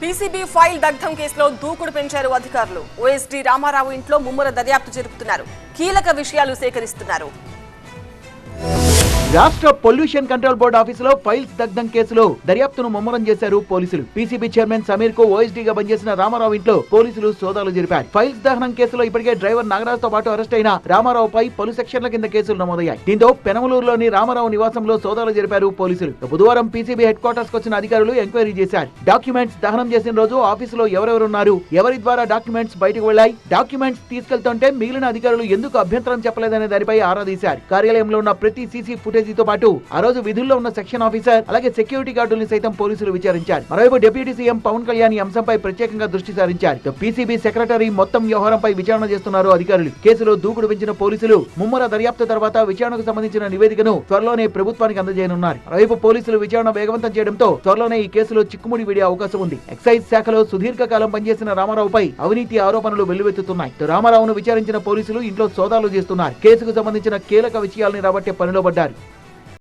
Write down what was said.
PCB file దగ్ధం కేసులో దూకుడు పెంచారు అధికారులు. ఓఎస్డీ రామారావు ఇంట్లో ముమ్మర దర్యాప్తు జరుపుతున్నారు. కీలక విషయాలు సేకరిస్తున్నారు. రాష్ట్ర పొల్యూషన్ కంట్రోల్ బోర్డు ఆఫీసులో ఫైల్స్ దగ్ధం కేసులో దర్యాప్తును ముమ్మరం చేశారు పోలీసులు. పీసీబీ చైర్మన్ సమీర్ కు ఓఎస్డీగా పనిచేసిన రామారావు ఇంట్లో పోలీసులు సోదాలు జరిపారు. ఫైల్స్ దహనం కేసులో ఇప్పటికే డ్రైవర్ నాగరాజ్ తో పాటు అరెస్ట్ అయిన రామారావుపై పలు సెక్షన్ల కింద కేసులు నమోదయ్యాయి. దీంతో పెనమలూరులోని రామారావు నివాసంలో సోదాలు జరిపారు పోలీసులు. బుధవారం పీసీబీ హెడ్ క్వార్టర్స్ కు వచ్చిన అధికారులు ఎంక్వైరీ చేశారు. డాక్యుమెంట్స్ దహనం చేసిన రోజు ఆఫీసులో ఎవరెవరున్నారు, ఎవరి ద్వారా డాక్యుమెంట్స్ బయటకు వెళ్లాయి, డాక్యుమెంట్స్ తీసుకెళ్తుంటే మిగిలిన అధికారులు ఎందుకు అభ్యంతరం చెప్పలేదనే దానిపై ఆరా తీశారు. కార్యాలయంలో ఉన్న ప్రతి సీసీ ఫుటేజీతో పాటు ఆ రోజు విధుల్లో ఉన్న సెక్షన్ ఆఫీసర్ అలాగే సెక్యూరిటీ గార్డుల్ని సైతం పోలీసులు విచారించారు. మరోవైపు డిప్యూటీ సీఎం పవన్ కళ్యాణ్ ఈ అంశంపై ప్రత్యేకంగా దృష్టి సారించారు. పీసీబీ సెక్రటరీ మొత్తం వ్యవహారంపై విచారణ చేస్తున్నారు అధికారులు. కేసులో దూకుడు పెంచిన పోలీసులు ముమ్మర దర్యాప్తు తర్వాత విచారణకు సంబంధించిన నివేదికను త్వరలోనే ప్రభుత్వానికి అందజేయనున్నారు. మరోవైపు పోలీసులు విచారణ వేగవంతం చేయడంతో త్వరలోనే ఈ కేసులో చిక్కుముడి వీడే అవకాశం ఉంది. ఎక్సైజ్ శాఖలో సుదీర్ఘకాలం పనిచేసిన రామారావుపై అవినీతి ఆరోపణలు వెల్లువెత్తుతున్నాయి. రామారావును విచారించిన పోలీసులు ఇంట్లో సోదాలు చేస్తున్నారు. కేసుకు సంబంధించిన కీలక విషయాల్ని రాబట్టే పనిలో పడ్డారు.